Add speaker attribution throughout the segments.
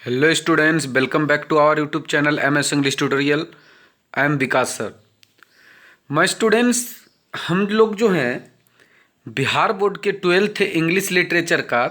Speaker 1: Hello students, welcome back to our YouTube channel MS English tutorial. I am Vikas sir. मैं students, हम लोग जो हैं बिहार बोर्ड के 12th इंग्लिश लिटरेचर का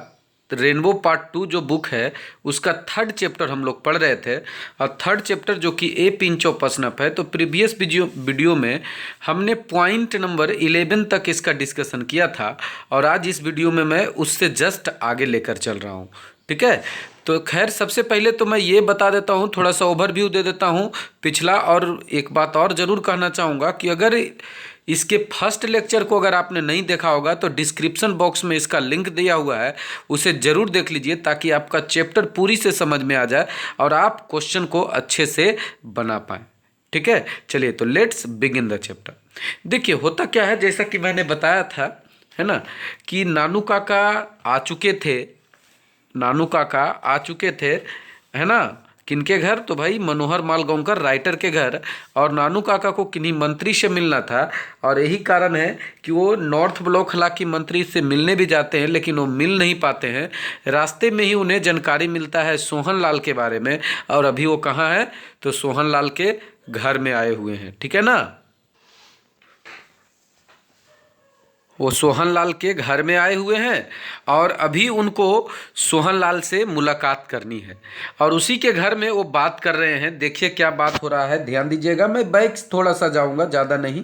Speaker 1: रेनबो पार्ट 2 जो बुक है उसका 3rd चैप्टर हम लोग पढ़ रहे थे। और 3rd चैप्टर जो कि ए पिंच ऑफ पसनप है, तो प्रीवियस वीडियो में हमने पॉइंट नंबर 11 तक इसका डिस्कशन किया था और आज इस वीडियो में मैं उससे जस्ट आगे लेकर चल रहा हूँ। ठीक है, तो खैर सबसे पहले तो मैं ये बता देता हूँ, थोड़ा सा ओवरव्यू दे देता हूँ पिछला। और एक बात और ज़रूर कहना चाहूँगा कि अगर इसके फर्स्ट लेक्चर को अगर आपने नहीं देखा होगा तो डिस्क्रिप्शन बॉक्स में इसका लिंक दिया हुआ है, उसे ज़रूर देख लीजिए ताकि आपका चैप्टर पूरी से समझ में आ जाए और आप क्वेश्चन को अच्छे से बना पाएँ। ठीक है, चलिए तो लेट्स बिगिन द चैप्टर। देखिए होता क्या है, जैसा कि मैंने बताया था है ना, कि नानू काका आ चुके थे। नानू काका आ चुके थे है ना, किनके घर? तो भाई मनोहर मालगांवकर राइटर के घर। और नानू काका को किन्हीं मंत्री से मिलना था और यही कारण है कि वो नॉर्थ ब्लॉक इलाके मंत्री से मिलने भी जाते हैं लेकिन वो मिल नहीं पाते हैं। रास्ते में ही उन्हें जानकारी मिलता है सोहन लाल के बारे में। और अभी वो कहाँ है? तो सोहन लाल के घर में आए हुए हैं। ठीक है ना, वो सोहन लाल के घर में आए हुए हैं और अभी उनको सोहन लाल से मुलाकात करनी है और उसी के घर में वो बात कर रहे हैं। देखिए क्या बात हो रहा है, ध्यान दीजिएगा। मैं बैक थोड़ा सा जाऊंगा, ज़्यादा नहीं।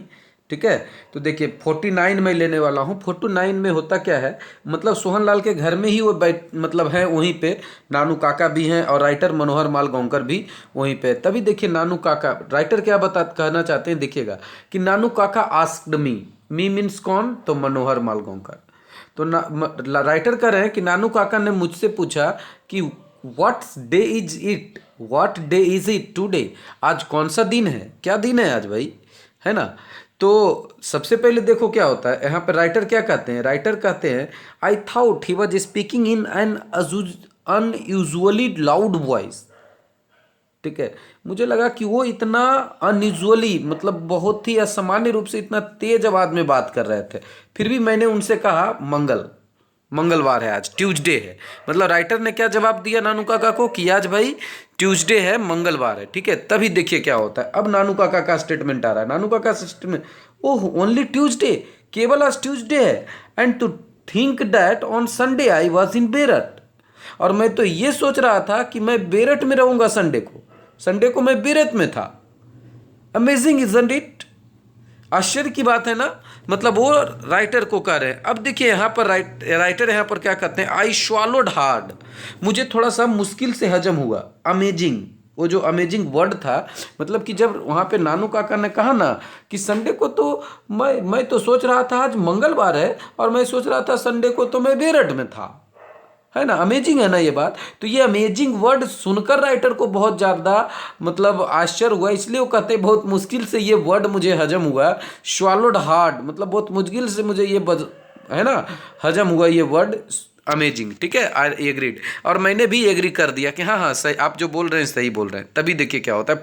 Speaker 1: ठीक है, तो देखिए 49 में लेने वाला हूँ। 49 में होता क्या है, मतलब सोहन लाल के घर में ही वो बैठ मतलब है, वहीं पे नानू काका भी हैं और राइटर मनोहर मालगांवकर भी वहीं पे। तभी देखिए नानू काका, राइटर क्या कहना चाहते हैं, देखिएगा कि नानू काका आस्क्ड मी मीन्स कौन? तो मनोहर मालगांवकर। तो राइटर कह रहे हैं कि नानू काका ने मुझसे पूछा कि what day is it today. आज कौन सा दिन है, क्या दिन है आज भाई, है ना। तो सबसे पहले देखो क्या होता है यहाँ पर। राइटर क्या कहते हैं? राइटर कहते हैं I thought he was speaking in an unusually loud voice. ठीक है, मुझे लगा कि वो इतना अनयूजुअली मतलब बहुत ही असामान्य रूप से इतना तेज आवाज में बात कर रहे थे। फिर भी मैंने उनसे कहा मंगलवार है, आज ट्यूसडे है। मतलब राइटर ने क्या जवाब दिया नानू काका को कि आज भाई ट्यूसडे है, मंगलवार है। ठीक है, तभी देखिए क्या होता है। अब नानू काका का स्टेटमेंट आ रहा है। नानू काका स्टेटमेंट, ओह ओनली ट्यूसडे, केवल आज ट्यूसडे है। And to think that on Sunday I was in Beirut. और मैं तो ये सोच रहा था कि मैं बेरट में रहूंगा संडे को मैं बेरत में था। अमेजिंग इजंट इट, आश्चर्य की बात है ना। मतलब वो राइटर को कह रहे हैं। अब देखिए यहाँ पर राइटर यहाँ पर क्या कहते हैं, आई स्वॉलोड हार्ड, मुझे थोड़ा सा मुश्किल से हजम हुआ। अमेजिंग, वो जो अमेजिंग वर्ड था, मतलब कि जब वहाँ पे नानू काका ने कहा ना कि संडे को तो मैं तो सोच रहा था आज मंगलवार है और मैं सोच रहा था संडे को तो मैं बेरट में था, है ना। अमेजिंग है ना ये बात। तो ये अमेजिंग वर्ड सुनकर राइटर को बहुत ज़्यादा मतलब आश्चर्य हुआ, इसलिए वो कहते हैं बहुत मुश्किल से ये वर्ड मुझे हजम हुआ। स्वॉलोड हार्ड मतलब बहुत मुश्किल से मुझे ये है ना हजम हुआ ये वर्ड अमेजिंग। ठीक है, आई एग्रीड। और मैंने भी एग्री कर दिया कि हाँ हाँ सही, आप जो बोल रहे हैं सही बोल रहे हैं। तभी देखिए क्या होता है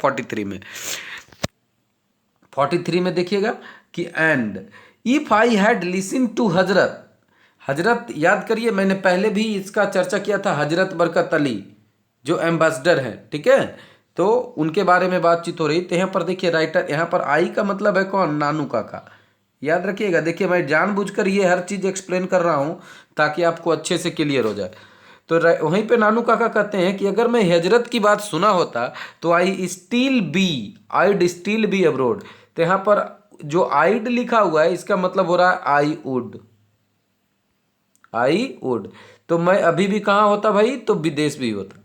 Speaker 1: 43 में देखिएगा कि and if I had listen to Hazrat. Hazrat याद करिए, मैंने पहले भी इसका चर्चा किया था। हजरत बरकत अली जो एम्बेसडर हैं, ठीक है, तो उनके बारे में बातचीत हो रही। तो यहाँ पर देखिए राइटर, यहाँ पर आई का मतलब है कौन? नानू काका। याद रखिएगा, देखिए मैं जानबूझकर ये हर चीज़ एक्सप्लेन कर रहा हूँ ताकि आपको अच्छे से क्लियर हो जाए। तो वहीं पे नानू काका कहते हैं कि अगर मैं हजरत की बात सुना होता तो आईड स्टिल बी अब्रोड। तो यहाँ पर जो आइड लिखा हुआ है इसका मतलब हो रहा है आई वुड। तो मैं अभी भी कहाँ होता भाई? तो विदेश भी होता।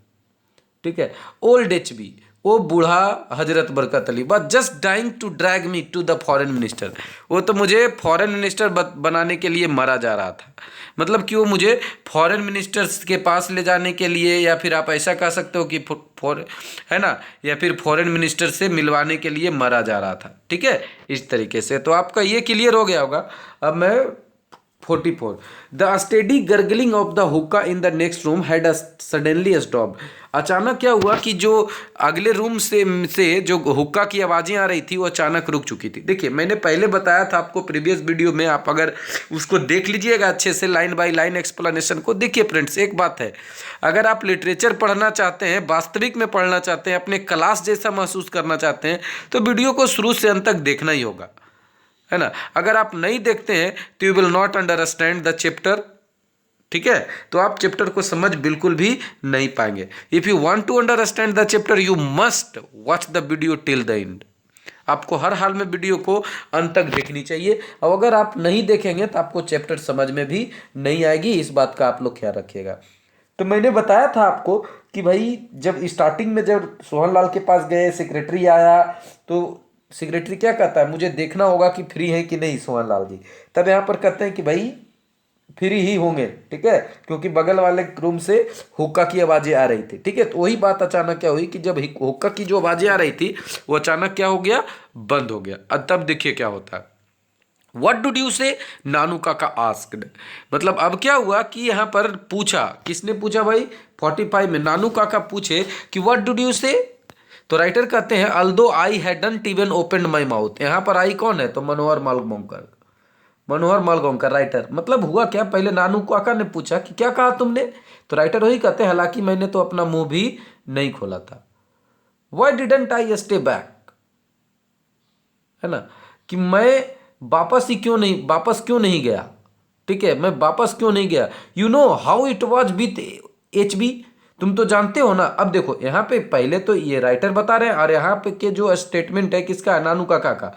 Speaker 1: ठीक है, ओल्ड HB, वो बूढ़ा हजरत Barkat Ali was just dying to drag me to the foreign minister. वो तो मुझे फॉरेन मिनिस्टर बनाने के लिए मारा जा रहा था। मतलब कि वो मुझे फॉरेन मिनिस्टर्स के पास ले जाने के लिए, या फिर आप ऐसा कह सकते हो कि है ना, या फिर फॉरेन मिनिस्टर से मिलवाने के लिए मारा जा रहा था। ठीक है, इस तरीके से तो आपका ये क्लियर हो गया होगा। अब मैं 44 the steady gargling of the hookah in the next room had suddenly stop. अचानक क्या हुआ कि जो अगले रूम से जो हुक्का की आवाज़ें आ रही थी वो अचानक रुक चुकी थी। देखिए मैंने पहले बताया था आपको प्रीवियस वीडियो में, आप अगर उसको देख लीजिएगा अच्छे से लाइन बाय लाइन एक्सप्लेनेशन को। देखिए फ्रेंड्स एक बात है, अगर आप लिटरेचर पढ़ना चाहते हैं, वास्तविक में पढ़ना चाहते हैं, अपने क्लास जैसा महसूस करना चाहते हैं, तो वीडियो को शुरू से अंत तक देखना ही होगा, है ना। अगर आप नहीं देखते हैं तो you will not understand the chapter, ठीक है। तो आप चैप्टर को समझ बिल्कुल भी नहीं पाएंगे। If you want to understand the chapter you must watch the video till the end. आपको हर हाल में वीडियो को अंत तक देखनी चाहिए, और अगर आप नहीं देखेंगे तो आपको चैप्टर समझ में भी नहीं आएगी। इस बात का आप लोग ख्याल रखिएगा। तो मैंने बताया था आपको कि भाई जब स्टार्टिंग में जब सोहन लाल के पास गए, सेक्रेटरी आया, तो सेक्रेटरी क्या कहता है, मुझे देखना होगा कि फ्री है कि नहीं सोहन लाल जी। तब यहाँ पर कहते हैं कि भाई फ्री ही होंगे, ठीक है, क्योंकि बगल वाले रूम से हुक्का की आवाज़ें आ रही थी, ठीक है। तो वही बात अचानक क्या हुई कि जब हुक्का की जो आवाज़ें आ रही थी वो अचानक क्या हो गया, बंद हो गया। अब तब देखिए क्या होता है। What did you say? नानू काका आस्क्ड। मतलब अब क्या हुआ कि यहाँ पर पूछा, किसने पूछा भाई, 45 में नानू काका पूछे कि what did you say? तो राइटर कहते हैं although I hadn't even opened my mouth. यहाँ पर आई कौन है, तो मनोहर मालगोंकर, मनोहर मालगोंकर राइटर। मतलब हुआ क्या, पहले नानू काका ने पूछा कि क्या कहा तुमने, तो राइटर वही कहते हैं हालांकि मैंने तो अपना मुंह भी नहीं खोला था। Y didn't I stay back, है ना, कि मैं वापस क्यों नहीं गया, ठीक है, मैं वापस क्यों नहीं गया। You know how it was with HB, तुम तो जानते हो ना। अब देखो यहाँ पे पहले तो ये राइटर बता रहे हैं, और यहाँ पे के जो स्टेटमेंट है किसका, नानू काका का।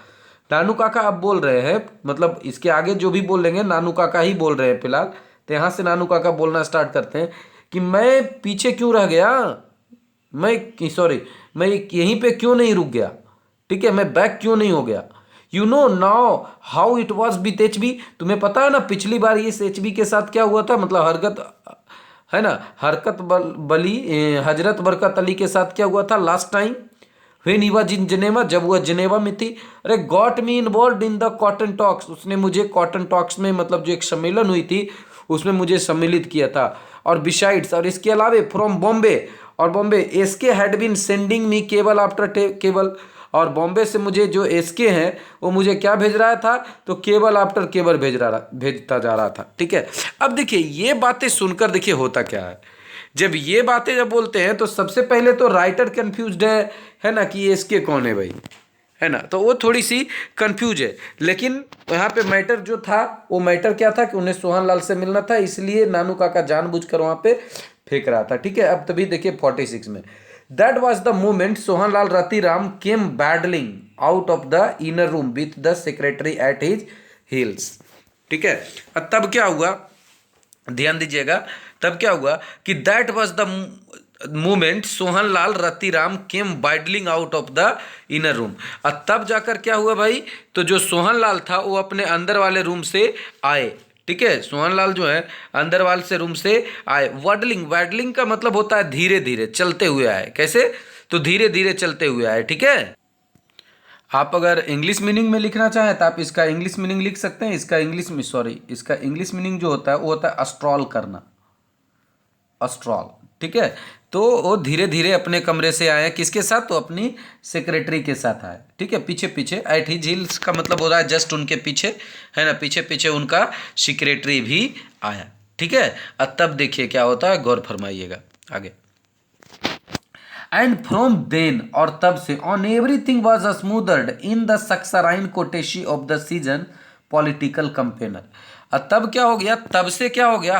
Speaker 1: नानू काका अब बोल रहे हैं, मतलब इसके आगे जो भी बोलेंगे नानू काका ही बोल रहे हैं फिलहाल। तो यहाँ से नानू काका बोलना स्टार्ट करते हैं कि मैं पीछे क्यों रह गया, मैं यहीं पे क्यों नहीं रुक गया, ठीक है, मैं बैक क्यों नहीं हो गया। You know now how it was with HB, तुम्हें पता है ना पिछली बार इस HB के साथ क्या हुआ था, मतलब हजरत बरकत अली के साथ क्या हुआ था last time, when he was in Geneva, जब वह जिनेवा में थी। अरे got me involve in the cotton talks, उसने मुझे कॉटन टॉक्स में, मतलब जो एक सम्मेलन हुई थी उसमें मुझे सम्मिलित किया था। और बिसाइड्स, और इसके अलावे फ्रॉम बॉम्बे, और Bombay SK had been sending me cable after cable, और बॉम्बे से मुझे जो SK हैं वो मुझे क्या भेज रहा था, तो केबल आफ्टर केबल भेजता जा रहा था, ठीक है। अब देखिए ये बातें सुनकर देखिए होता क्या है, जब ये बातें जब बोलते हैं तो सबसे पहले तो राइटर कंफ्यूज्ड है ना, कि ये SK कौन है भाई, है ना, तो वो थोड़ी सी कंफ्यूज है। लेकिन यहाँ पे मैटर जो था, वो मैटर क्या था कि उन्हें सोहन लाल से मिलना था, इसलिए नानू काका जानबूझकर वहाँ पे फेंक रहा था, ठीक है। अब तभी देखिए 46 में, that was the moment Sohan Lal Ratiram came waddling out of the inner room with the secretary at his heels, ठीक है। तब क्या हुआ, ध्यान दीजिएगा, तब क्या हुआ कि that was the moment Sohan Lal Ratiram came waddling out of the inner room. और तब जाकर क्या हुआ भाई, तो जो सोहन लाल था वो अपने अंदर वाले रूम से आए, ठीक है। सोहन लाल जो है अंदर वाले से रूम से आए। वाइडलिंग का मतलब होता है धीरे धीरे चलते हुए आए, कैसे, तो धीरे धीरे चलते हुए आए, ठीक है। आप अगर इंग्लिश मीनिंग में लिखना चाहें तो आप इसका इंग्लिश मीनिंग लिख सकते हैं। इसका इंग्लिश मीनिंग जो होता है वो होता है अस्ट्रॉल करना, अस्ट्रॉल, ठीक है। तो वो धीरे धीरे अपने कमरे से आए, किसके साथ, तो अपनी सेक्रेटरी के साथ आए, ठीक है, पीछे पीछे। एट हिज हील्स का मतलब हो रहा है जस्ट उनके पीछे, है ना, पीछे पीछे उनका सेक्रेटरी भी आया, ठीक है। और तब देखिए क्या होता है, गौर फरमाइएगा आगे। एंड फ्रॉम देन, और तब से, on everything was smothered in the saccharine courtesy of the season political campaigner. और तब क्या हो गया, तब से क्या हो गया,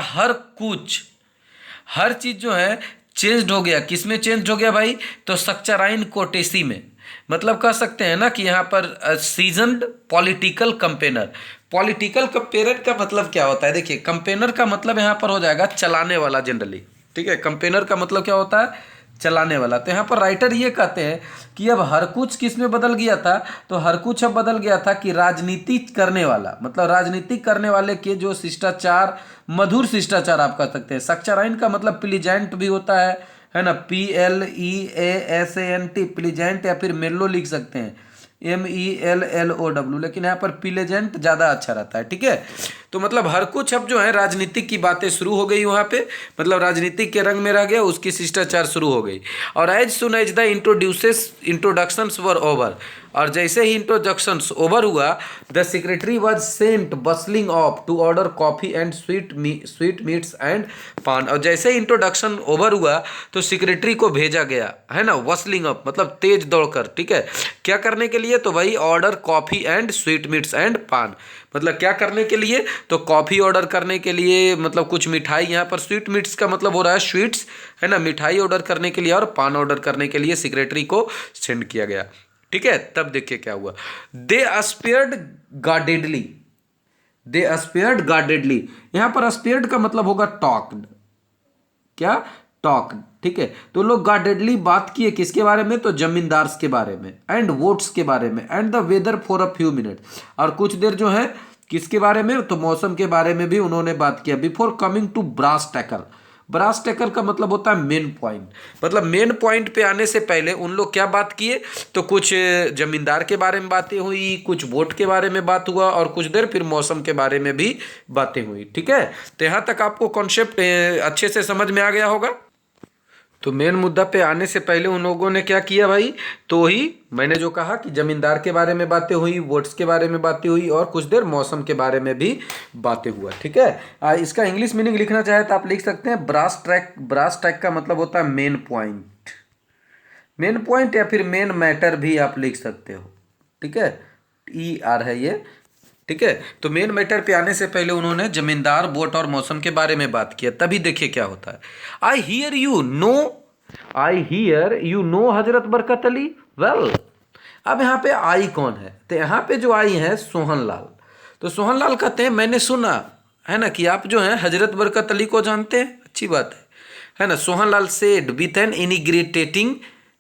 Speaker 1: हर चीज जो है चेंज हो गया। किस में चेंज हो गया भाई, तो सक्चराइन कोटेसी में। मतलब कह सकते हैं ना कि यहाँ पर seasoned political campaigner. Political campaigner का मतलब क्या होता है, देखिए कंपेनर का मतलब यहाँ पर हो जाएगा चलाने वाला जनरली, ठीक है। कंपेनर का मतलब क्या होता है, चलाने वाला। तो यहाँ पर राइटर ये कहते हैं कि अब हर कुछ किस में बदल गया था, तो हर कुछ अब बदल गया था कि राजनीति करने वाला, मतलब राजनीति करने वाले के जो शिष्टाचार, मधुर शिष्टाचार आप कह सकते हैं। सक्चराइन का मतलब प्लीजेंट भी होता है ना, PLEASANT, प्लीजेंट, या फिर मेल्लो लिख सकते हैं, MELLOW, लेकिन यहाँ पर प्लेजेंट ज़्यादा अच्छा रहता है, ठीक है। तो मतलब हर कुछ अब जो है राजनीतिक की बातें शुरू हो गई वहाँ पे, मतलब राजनीतिक के रंग में रह गया, उसकी शिष्टाचार शुरू हो गई। और as soon as the introductions were over, और जैसे ही इंट्रोडक्शंस ओवर हुआ, the secretary was sent bustling off to order coffee and sweetmeats and paan. और जैसे ही इंट्रोडक्शन ओवर हुआ तो सेक्रेटरी को भेजा गया, है ना, बसलिंग ऑफ मतलब तेज दौड़कर, ठीक है, क्या करने के लिए, तो वही order coffee and sweetmeats and पान, मतलब क्या करने के लिए, तो कॉफ़ी ऑर्डर करने के लिए, मतलब कुछ मिठाई, यहाँ पर स्वीट मीट्स का मतलब हो रहा है स्वीट्स, है ना, मिठाई ऑर्डर करने के लिए और पान ऑर्डर करने के लिए सेक्रेटरी को सेंड किया गया, ठीक है। तब देखिए क्या हुआ, दे अस्पेयर्ड गार्डेडली, दे अस्पेयर्ड गार्डेडली, यहाँ पर अस्पेयर्ड का मतलब होगा टॉक्ड, क्या, टॉक, ठीक है। तो लोग गार्डेडली बात किए किसके बारे में, तो जमींदार के बारे में, एंड वोट्स के बारे में, and the weather for a few minute, और कुछ देर जो है किसके बारे में, तो मौसम के बारे में भी उन्होंने बात किया। Before coming to brass tacks, brass tacks का मतलब होता है मेन पॉइंट, मतलब मेन पॉइंट पे आने से पहले उन लोग क्या बात किए, तो कुछ जमींदार के बारे में बातें हुई, कुछ वोट के बारे में बात हुआ, और कुछ देर फिर मौसम के बारे में भी बातें हुई, ठीक है। तो यहाँ तक आपको कॉन्सेप्ट अच्छे से समझ में आ गया होगा। तो मेन मुद्दा पे आने से पहले उन लोगों ने क्या किया भाई, तो ही मैंने जो कहा कि जमींदार के बारे में बातें हुई, वोट्स के बारे में बातें हुई, और कुछ देर मौसम के बारे में भी बातें हुआ, ठीक है। इसका इंग्लिश मीनिंग लिखना चाहे तो आप लिख सकते हैं ब्रास ट्रैक, ब्रास ट्रैक का मतलब होता है मेन पॉइंट, मेन पॉइंट, या फिर मेन मैटर भी आप लिख सकते हो, ठीक है, ER है ये, ठीक है। तो मेन मैटर पे आने से पहले उन्होंने जमींदार, वोट और मौसम के बारे में बात किया। तभी देखिए क्या होता है, I hear you know Hazrat Barkat Ali well. अब यहाँ पे आई कौन है, तो यहाँ पे जो आई है सोहन लाल। तो सोहन लाल कहते हैं मैंने सुना, है ना, कि आप जो है हजरत बरकत अली को जानते हैं, अच्छी बात है ना। Sohan Lal said with an इनिग्रेटेटिंग,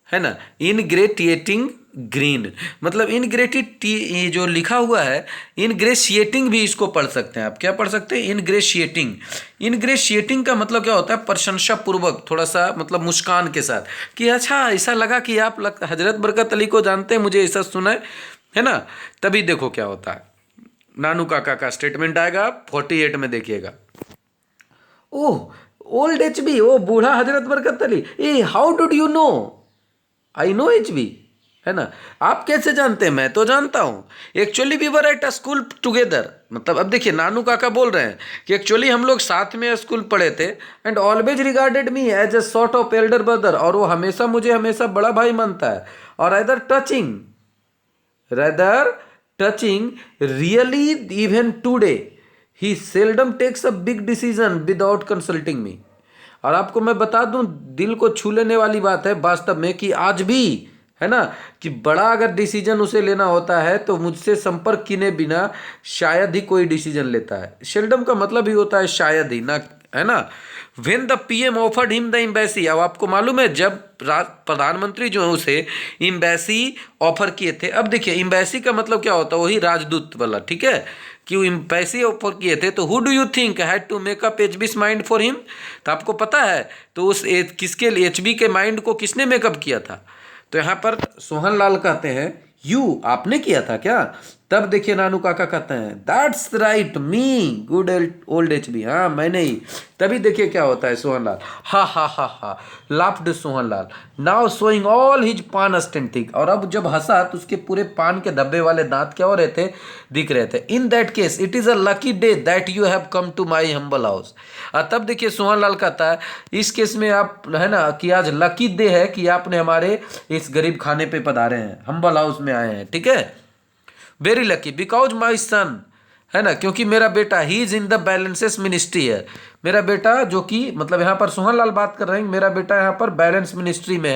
Speaker 1: है ना, इनग्रेटिएटिंग ग्रीन, मतलब इनग्रेटी जो लिखा हुआ है, इनग्रेशिएटिंग भी इसको पढ़ सकते हैं आप, क्या पढ़ सकते हैं, इनग्रेशिएटिंग। इनग्रेशिएटिंग का मतलब क्या होता है, प्रशंसा पूर्वक, थोड़ा सा मतलब मुस्कान के साथ, कि अच्छा ऐसा लगा कि आप हजरत बरकत अली को जानते हैं, मुझे ऐसा सुना है ना। तभी देखो क्या होता है, नानू काका का स्टेटमेंट आएगा 48 में, देखिएगा। ओह ओल्ड HB, ओ बूढ़ा हजरत Barkat Ali, eh how do you know, I know HB, है ना, आप कैसे जानते हैं, मैं तो जानता हूं, actually we were at a school together. मतलब अब देखिए नानू काका बोल रहे हैं कि एक्चुअली हम लोग साथ में स्कूल पढ़े थे, and always regarded me as a sort of elder brother, और वो हमेशा मुझे हमेशा बड़ा भाई मानता है, और rather touching really even today he seldom takes a big decision without consulting me। और आपको मैं बता दूं, दिल को छू लेने वाली बात है वास्तव में, कि आज भी, है ना, कि बड़ा अगर डिसीजन उसे लेना होता है तो मुझसे संपर्क किए बिना शायद ही कोई डिसीजन लेता है। सेल्डम का मतलब ही होता है शायद ही ना, है ना। When the PM offered him the embassy, अब आपको मालूम है जब प्रधानमंत्री जो है उसे एम्बेसी ऑफर किए थे। अब देखिए एम्बेसी का मतलब क्या होता है, वही राजदूत वाला, ठीक है, कि एम्बेसी ऑफर किए थे। तो who do you think had to make up HB's mind for him, तो आपको पता है तो उस किसके लिए HB के माइंड को किसने मेकअप किया था, तो यहाँ पर सोहन लाल कहते हैं यू, आपने किया था क्या। तब देखिए नानू काका कहते हैं that's right me good old HB, हाँ मैंने ही। तभी देखिए क्या होता है, सोहन लाल हा हा हा हा laughed Sohan Lal, now showing all his पान स्टेंटिंग, और अब जब हंसा तो उसके पूरे पान के धब्बे वाले दांत क्या हो रहे थे, दिख रहे थे। In that case it is a lucky day that you have come to my humble house. तब देखिए सोहन लाल कहता है इस केस में आप, है ना, कि आज लकी डे है कि आपने हमारे इस गरीब खाने पे पधारे हैं, हम्बल हाउस में आए हैं, ठीक है। वेरी लकी बिकॉज माई सन, है ना, क्योंकि मेरा बेटा he is in the balances ministry है, मेरा बेटा जो कि मतलब यहाँ पर सोहन लाल बात कर रहे हैं, मेरा बेटा यहाँ पर बैलेंस मिनिस्ट्री में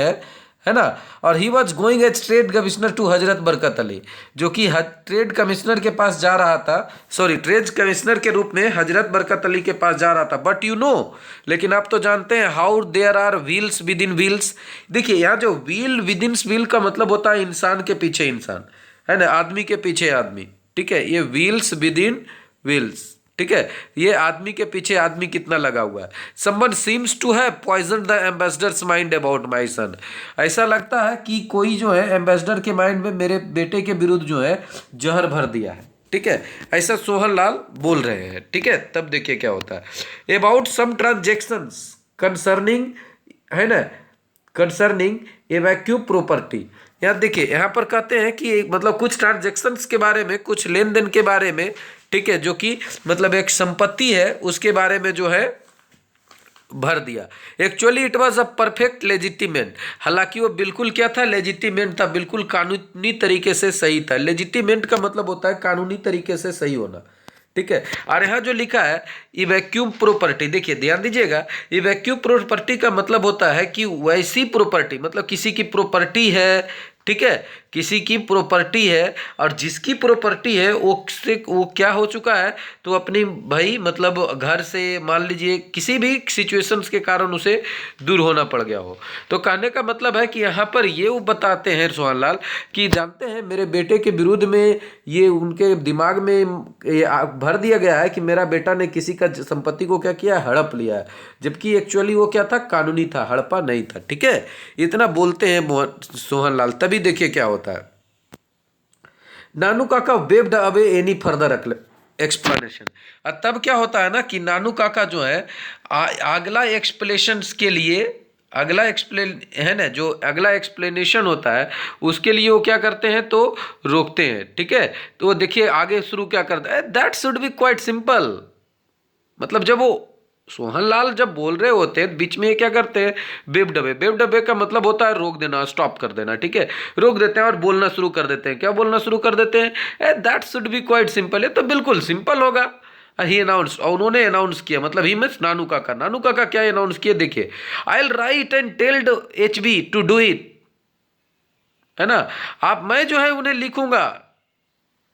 Speaker 1: है ना। और he was going as trade commissioner to Hazrat Barkat Ali, जो कि ट्रेड कमिश्नर के पास जा रहा था, सॉरी ट्रेड कमिश्नर के रूप में हजरत बरकत अली के पास जा रहा था। बट यू नो, लेकिन आप तो जानते हैं, how there are wheels within wheels. देखिए यहाँ जो व्हील विद इन व्हील का मतलब होता है इंसान के पीछे इंसान, है ना, आदमी के पीछे आदमी, ठीक है, ये व्हील्स विद इन व्हील्स, ठीक है, ये आदमी के पीछे आदमी कितना लगा हुआ है। Someone seems to have poison the ambassador's mind about my son. ऐसा लगता है कि कोई जो है एम्बेसडर के माइंड में मेरे बेटे के विरुद्ध जो है जहर भर दिया है। ठीक है, ऐसा सोहन लाल बोल रहे हैं। ठीक है, तब देखिए क्या होता है। अबाउट सम ट्रांजेक्शंस कंसर्निंग, है ना, कंसर्निंग एवैक्यूम प्रॉपर्टी। यहाँ देखिए, यहाँ पर कहते हैं कि मतलब कुछ ट्रांजेक्शन्स के बारे में, कुछ लेन देन के बारे में, ठीक है, जो कि मतलब एक संपत्ति है उसके बारे में जो है भर दिया। Actually it was a perfect legitimate, हालांकि वो बिल्कुल क्या था, लेजिटिमेंट था, बिल्कुल कानूनी तरीके से सही था। लेजिटिमेंट का मतलब होता है कानूनी तरीके से सही होना। ठीक है, और यहाँ जो लिखा है इवैक्यूम प्रॉपर्टी, देखिए ध्यान दीजिएगा, इवैक्यूम प्रॉपर्टी का मतलब होता है कि वैसी प्रॉपर्टी, मतलब किसी की प्रॉपर्टी है, ठीक है, किसी की प्रॉपर्टी है और जिसकी प्रॉपर्टी है वो क्या हो चुका है, तो अपनी भाई मतलब घर से मान लीजिए किसी भी सिचुएशंस के कारण उसे दूर होना पड़ गया हो। तो कहने का मतलब है कि यहाँ पर ये वो बताते हैं सोहन लाल कि जानते हैं मेरे बेटे के विरुद्ध में ये उनके दिमाग में ये भर दिया गया है कि मेरा बेटा ने किसी का संपत्ति को क्या किया है, हड़प लिया है, जबकि एक्चुअली वो क्या था, कानूनी था, हड़पा नहीं था। ठीक है, इतना बोलते हैं सोहन लाल। तभी देखिए क्या होता है। नानू काका waived away any further explanation. तब क्या होता है ना कि नानू काका जो है अगला एक्सप्लेनेशंस के लिए, अगला एक्सप्लेन है ना, जो अगला एक्सप्लेनेशन होता है उसके लिए वो क्या करते हैं, तो रोकते हैं। ठीक है, तो वो देखिए आगे शुरू क्या करता है, that should be quite simple. मतलब जब वो सोहन लाल जब बोल रहे होते हैं बीच में ये क्या करते हैं, बेब डबे। बेब डबे का मतलब होता है रोक देना, स्टॉप कर देना। ठीक है, रोक देते हैं और बोलना शुरू कर देते हैं। क्या बोलना शुरू कर देते हैं, that should be quite simple, ये तो बिल्कुल सिंपल होगा। ही अनाउंस, और उन्होंने अनाउंस किया, मतलब ही मीन्स नानू काका। नानू काका क्या अनाउंस किए, देखिए, I will write and tell HB to do it, है ना, आप, मैं जो है उन्हें लिखूंगा,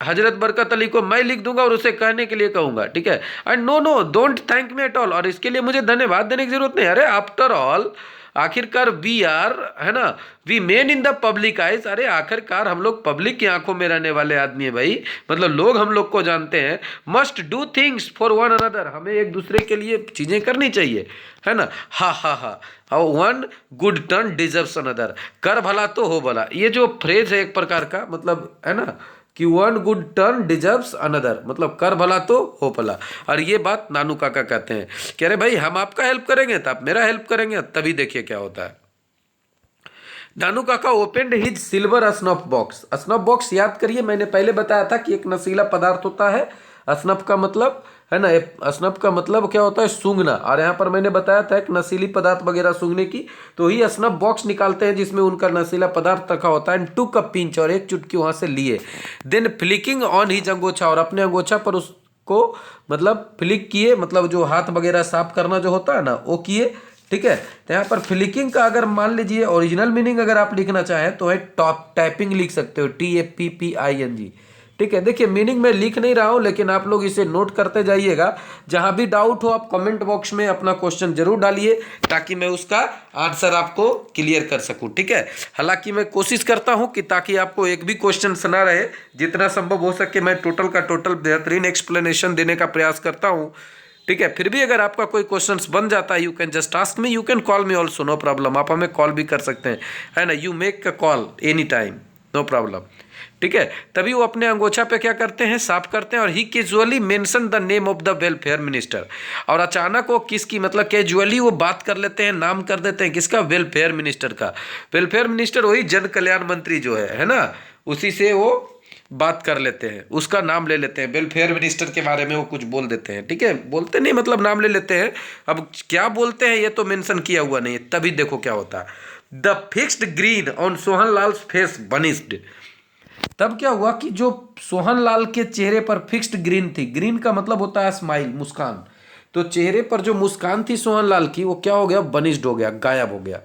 Speaker 1: हजरत बरकत अली को मैं लिख दूंगा और उसे कहने के लिए कहूंगा। ठीक है, and no no don't thank me at all, और इसके लिए मुझे धन्यवाद देने की जरूरत नहीं। अरे आफ्टर ऑल, आखिरकार वी आर, है ना, we men in the public eyes. अरे आखिरकार हम लोग पब्लिक की आंखों में रहने वाले आदमी है भाई, मतलब लोग हम लोग को जानते हैं। Must do things for one another, हमें एक दूसरे के लिए चीजें करनी चाहिए, है ना। हा हा हा, one good turn deserves another, कर भला तो हो भला, ये जो फ्रेज है एक प्रकार का, मतलब है ना कि one good turn deserves another, मतलब कर भला तो हो भला। और ये बात नानू काका कहते हैं, कह रहे भाई हम आपका हेल्प करेंगे तो आप मेरा हेल्प करेंगे। तभी देखिए क्या होता है। नानू काका opened his silver snuff box. Snuff box याद करिए, मैंने पहले बताया था कि एक नशीला पदार्थ होता है। स्नफ का मतलब है ना, स्नफ का मतलब क्या होता है, सूंघना। और यहाँ पर मैंने बताया था एक नशीली पदार्थ वगैरह सूंघने की, तो ही स्नफ बॉक्स निकालते हैं जिसमें उनका नशीला पदार्थ रखा होता है। एंड टुक अ पिंच, और एक चुटकी वहां से लिए। देन फ्लिकिंग ऑन हिज अंगोछा, और अपने अंगोछा पर उसको मतलब फ्लिक किए, मतलब जो हाथ वगैरह साफ करना जो होता है ना वो किए। ठीक है, तो यहाँ पर फ्लिकिंग का अगर मान लीजिए ओरिजिनल मीनिंग अगर आप लिखना चाहें तो है टॉप टैपिंग लिख सकते हो, TAPPING। ठीक है, देखिए मीनिंग मैं लिख नहीं रहा हूं, लेकिन आप लोग इसे नोट करते जाइएगा। जहां भी डाउट हो आप कमेंट बॉक्स में अपना क्वेश्चन जरूर डालिए, ताकि मैं उसका आंसर आपको क्लियर कर सकूं। ठीक है, हालांकि मैं कोशिश करता हूं कि ताकि आपको एक भी क्वेश्चन ना रहे, जितना संभव हो सके मैं टोटल का टोटल बेहतरीन एक्सप्लेनेशन देने का प्रयास करता हूं। ठीक है, फिर भी अगर आपका कोई क्वेश्चन बन जाता है, you can just ask me, you can call me also, no problem. आप हमें कॉल भी कर सकते हैं, है ना, you make a call any time, no problem. ठीक है, तभी वो अपने अंगोछा पे क्या करते हैं, साफ करते हैं। और he casually mention the name of the welfare minister, और अचानक वो किसकी, मतलब कैजुअली वो बात कर लेते हैं, नाम कर देते हैं किसका, वेलफेयर मिनिस्टर का। वेलफेयर मिनिस्टर वही जन कल्याण मंत्री जो है ना, उसी से वो बात कर लेते हैं, उसका नाम ले लेते हैं, वेलफेयर मिनिस्टर के बारे में वो कुछ बोल देते हैं। ठीक है, बोलते नहीं मतलब नाम ले लेते हैं। अब क्या बोलते हैं ये तो मेंशन किया हुआ नहीं है। तभी देखो क्या होता है, the fixed grin on Sohan Lal face vanished. तब क्या हुआ कि जो सोहन लाल के चेहरे पर फिक्स्ड ग्रीन थी, ग्रीन का मतलब होता है स्माइल, मुस्कान, तो चेहरे पर जो मुस्कान थी सोहन लाल की, वो क्या हो गया, बनिस्ड हो गया, गायब हो गया।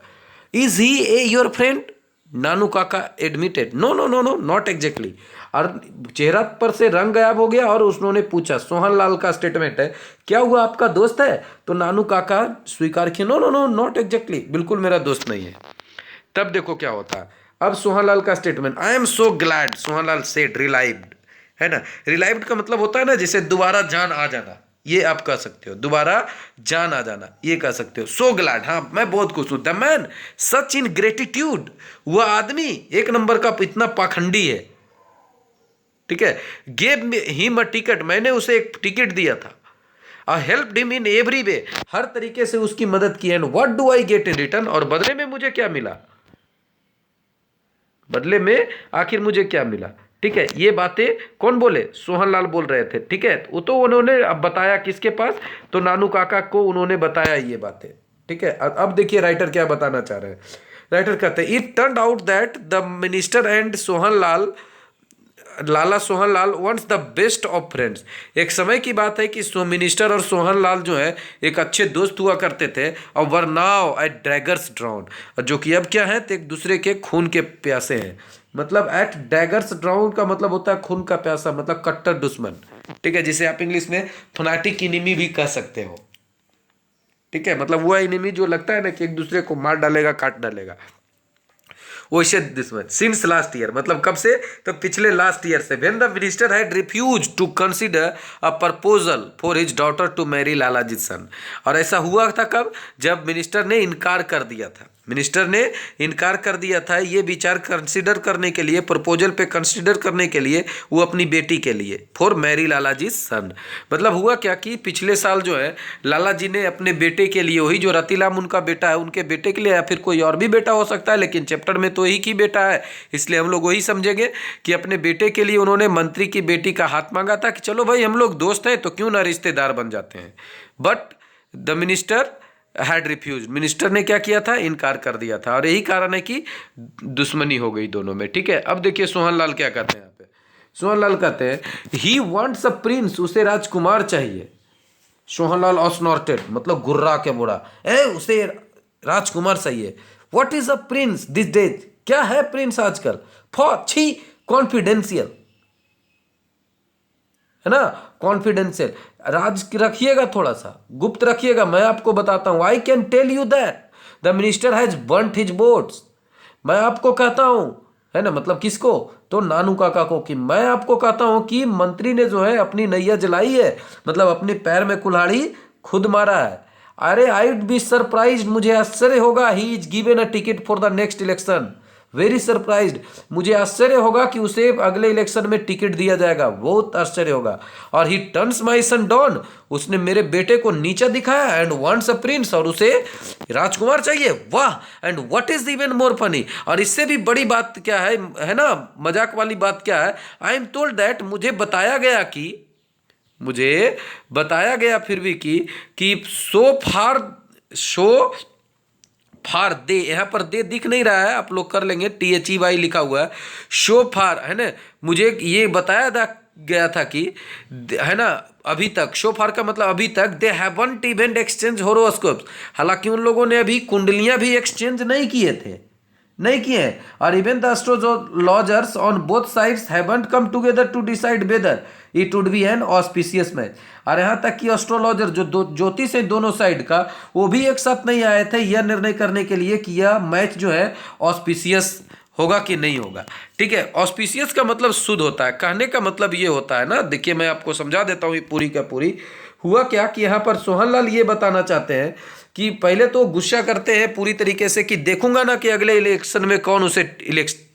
Speaker 1: Is he a your friend, Nanu Kaka admitted, no no no no not exactly. और चेहरा पर से रंग गायब हो गया, और उन्होंने पूछा, सोहन लाल का स्टेटमेंट है, क्या हुआ आपका दोस्त है, तो नानू काका स्वीकार किया, no no no not exactly, बिल्कुल मेरा दोस्त नहीं है। तब देखो क्या होता है, अब सोहनलाल का statement, I am so glad, Sohanlal said, relieved, है ना, रिलाइव्ड का मतलब होता है ना जैसे दोबारा जान आ जाना, ये आप कह सकते हो, दोबारा जान आ जाना ये कह सकते हो। सो ग्लैड, हाँ मैं बहुत खुश हूँ। The man such in gratitude, वह आदमी एक नंबर का इतना पाखंडी है, ठीक है। गेव हिम अ टिकट, मैंने उसे एक टिकट दिया था। I help him in every way, हर तरीके से उसकी मदद की। And what do I get in return, और बदले में मुझे क्या मिला, बदले में आखिर मुझे क्या मिला, ठीक है। ये बातें कौन बोले, सोहनलाल बोल रहे थे, ठीक है। वो तो उन्होंने अब बताया किसके पास, तो नानू काका को उन्होंने बताया ये बातें, ठीक है। अब देखिए राइटर क्या बताना चाह रहे हैं। राइटर कहते हैं it turned out that the minister and Sohanlal, Lala Sohanlal once the best of friends. एक समय की बात है कि मिनिस्टर और सोहनलाल जो है एक अच्छे दोस्त हुआ करते थे, और were now at daggers drown, जो कि अब क्या है, तो एक दूसरे के खून के प्यासे हैं। मतलब एट डैगर्स ड्राउन का मतलब होता है खून का प्यासा, मतलब कट्टर दुश्मन, ठीक है, जिसे आप इंग्लिश में फनाटिक इनिमी भी कह सकते हो, ठीक है। मतलब वह इनिमी जो लगता है ना कि एक दूसरे को मार डालेगा, काट डालेगा, वैसे दुश्मन। सिंस लास्ट ईयर, मतलब कब से, तो पिछले लास्ट ईयर से। When the minister had refuse to consider a proposal for his daughter to marry Lalaji son, और ऐसा हुआ था कब, जब मिनिस्टर ने इनकार कर दिया था, मिनिस्टर ने इनकार कर दिया था ये विचार कंसीडर करने के लिए, प्रपोजल पे कंसीडर करने के लिए, वो अपनी बेटी के लिए, फॉर मैरी लालाजी सन। मतलब हुआ क्या कि पिछले साल जो है लाला जी ने अपने बेटे के लिए, वही जो रतिलाम उनका बेटा है, उनके बेटे के लिए, या फिर कोई और भी बेटा हो सकता है, लेकिन चैप्टर में तो एक ही बेटा है, इसलिए हम लोग वही समझेंगे कि अपने बेटे के लिए उन्होंने मंत्री की बेटी का हाथ मांगा था कि चलो भाई हम लोग दोस्त हैं तो क्यों ना रिश्तेदार बन जाते हैं। But the minister had refuse, minister ने क्या किया था, इनकार कर दिया था, और यही कारण है कि दुश्मनी हो गई दोनों में, ठीक है। अब देखिए सोहनलाल क्या कहते हैं यहाँ पे। सोहनलाल कहते हैं ही वांट्स अ प्रिंस, उसे राजकुमार चाहिए। सोहनलाल ऑस्नॉर्टेड, मतलब गुर्रा के बुरा, उसे राजकुमार चाहिए। What is a prince this days, क्या है प्रिंस आजकल, फॉर छी कॉन्फिडेंशियल, है ना, कॉन्फिडेंशियल, राज रखिएगा, थोड़ा सा गुप्त रखिएगा, मैं आपको बताता हूं। I can tell you that the minister has burnt his boats, मैं आपको कहता हूं, है ना, मतलब किसको, तो नानू काका को, कि मैं आपको कहता हूं कि मंत्री ने जो है अपनी नैया जलाई है, मतलब अपने पैर में कुल्हाड़ी खुद मारा है। अरे आई वुड बी सरप्राइज्ड, मुझे आश्चर्य होगा, he is given a ticket for the next election, very surprised, मुझे आश्चर्य होगा कि उसे अगले इलेक्शन में टिकट दिया जाएगा, बहुत आश्चर्य होगा। और ही टर्न्स माई सन डॉन, उसने मेरे बेटे को नीचा दिखाया, एंड वांट्स अ प्रिंस, और उसे राजकुमार चाहिए, वाह। And what is even more funny, और इससे भी बड़ी बात क्या है ना, मजाक वाली बात क्या है, आई एम टोल्ड दैट, मुझे बताया गया फिर भी कि सो फार दे, यहाँ पर दे दिख नहीं रहा है, आप लोग कर लेंगे, THEY लिखा हुआ है, शो फार, है ना, मुझे ये बताया गया था कि, है ना, अभी तक, शो फार का मतलब अभी तक, दे हैवंट इवन एक्सचेंज होरोस्कोप्स, हालांकि उन लोगों ने अभी कुंडलियां भी एक्सचेंज नहीं किए थे, नहीं किए हैं। और even the astrologers on both sides haven't come together to decide whether it would be an auspicious match, और यहाँ तक कि एस्ट्रोलॉजर जो ज्योतिष है दोनों साइड का, वो भी एक साथ नहीं आए थे यह निर्णय करने के लिए कि यह मैच जो है ऑस्पिशियस होगा कि नहीं होगा, ठीक है। ऑस्पिशियस का मतलब शुद्ध होता है, कहने का मतलब ये होता है ना, देखिए मैं आपको समझा देता हूँ ये पूरी का पूरी। हुआ क्या कि यहाँ पर सोहनलाल ये बताना चाहते हैं कि पहले तो गुस्सा करते हैं पूरी तरीके से कि देखूंगा ना कि अगले इलेक्शन में कौन उसे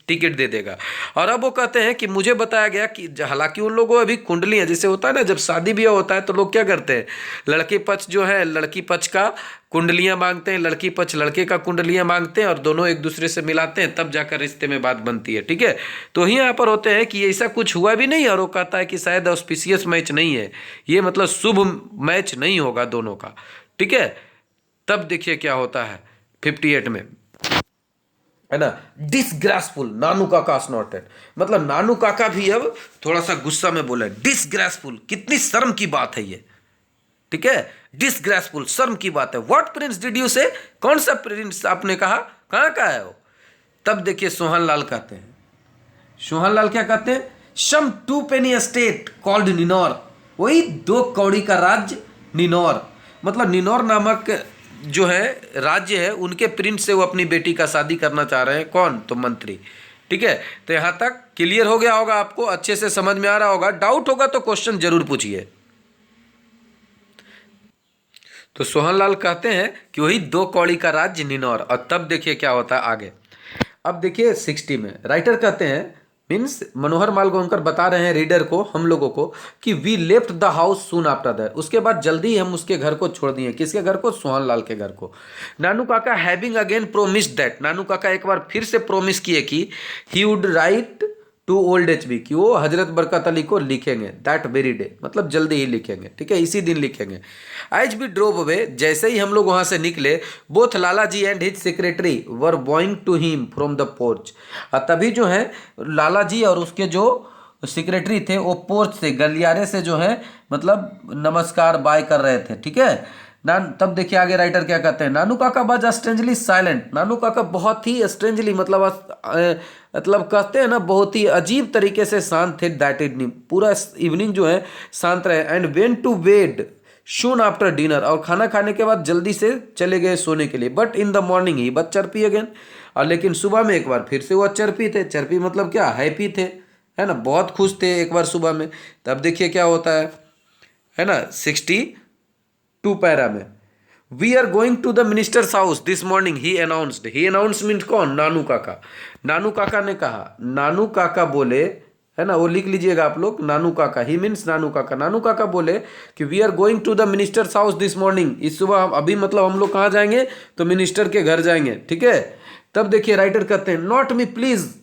Speaker 1: टिकट दे देगा, और अब वो कहते हैं कि मुझे बताया गया कि, हालांकि उन लोगों अभी कुंडलियां, जैसे होता है ना जब शादी ब्याह होता है तो लोग क्या करते हैं, लड़के पक्ष जो है लड़की पक्ष का कुंडलियां मांगते हैं, लड़की पक्ष लड़के का कुंडलियां मांगते हैं, और दोनों एक दूसरे से मिलाते हैं, तब जाकर रिश्ते में बात बनती है, ठीक है। तो ही यहाँ पर होते हैं कि ऐसा कुछ हुआ भी नहीं, और वो कहता है कि शायद ऑस्पिशियस मैच नहीं है ये, मतलब शुभ मैच नहीं होगा दोनों का, ठीक है। तब देखिए क्या होता है 58 में, है ना, डिसग्रेसफुल, नानू काका स्नॉटेड, मतलब नानू काका भी अब थोड़ा सा गुस्सा में बोले, डिसग्रेसफुल, कितनी शर्म की बात है ये, ठीक है, डिसग्रेसफुल, शर्म की बात है। व्हाट प्रिंस डिड यू से, कौन सा प्रिंस आपने कहा, कहाँ का है वो। तब देखिए सोहनलाल कहते हैं, सोहनलाल क्या कहते हैं, सम 2 पेनी एस्टेट कॉल्ड निनौर, वही 2 कौड़ी का राज्य निनौर, मतलब निनौर नामक जो है राज्य है, उनके प्रिंस से वो अपनी बेटी का शादी करना चाह रहे हैं, कौन, तो मंत्री, ठीक है। तो यहाँ तक क्लियर हो गया होगा, आपको अच्छे से समझ में आ रहा होगा, डाउट होगा तो क्वेश्चन जरूर पूछिए। तो सोहनलाल कहते हैं कि वही 2 कौड़ी का राज्य निनौर। और तब देखिए क्या होता है आगे। अब देखिए 60 में राइटर कहते हैं, मीन्स मनोहर मालगोंकर बता रहे हैं रीडर को, हम लोगों को, कि we left the house soon after that, उसके बाद जल्दी ही हम उसके घर को छोड़ दिए। किसके घर को? सोहनलाल के घर को। नानू काका having again promised that, Nanu काका एक बार फिर से प्रोमिस किए कि he would write to old HB, कि वो हजरत बरकत अली को लिखेंगे दैट वेरी डे, मतलब जल्दी ही लिखेंगे, ठीक है, इसी दिन लिखेंगे। एज बी ड्रोव अवे, जैसे ही हम लोग वहां से निकले, both Lala ji and his secretary were bowing to him from the porch, तभी जो है लाला जी और उसके जो सेक्रेटरी थे वो पोर्च से, गलियारे से जो है मतलब नमस्कार बाय कर रहे थे, ठीक है। तब देखिए आगे राइटर क्या कहते हैं, नानू काका वाज स्ट्रेंजली साइलेंट, नानू काका बहुत ही स्ट्रेंजली मतलब कहते हैं ना बहुत ही अजीब तरीके से शांत थे दैट इवनिंग, पूरा इवनिंग जो है शांत रहे। And went to bed soon after dinner, और खाना खाने के बाद जल्दी से चले गए सोने के लिए। But in the morning he but chirpy again, और लेकिन सुबह में एक बार फिर से वो चर्पी थे। चर्पी मतलब क्या? हैप्पी थे, है ना, बहुत खुश थे एक बार सुबह में। तब देखिए क्या होता है ना, 62 पैरा में, we are going to the minister's house this morning he announced. He announce means कौन? नानू काका। नानू काका ने कहा, नानू काका बोले, है ना, वो लिख लीजिएगा आप लोग, नानू काका, ही मीन्स नानू काका। नानू काका बोले कि we are going to the minister's house this morning, इस सुबह अभी मतलब हम लोग कहाँ जाएंगे? तो मिनिस्टर के घर जाएंगे, ठीक है। तब देखिए राइटर कहते हैं, not me please,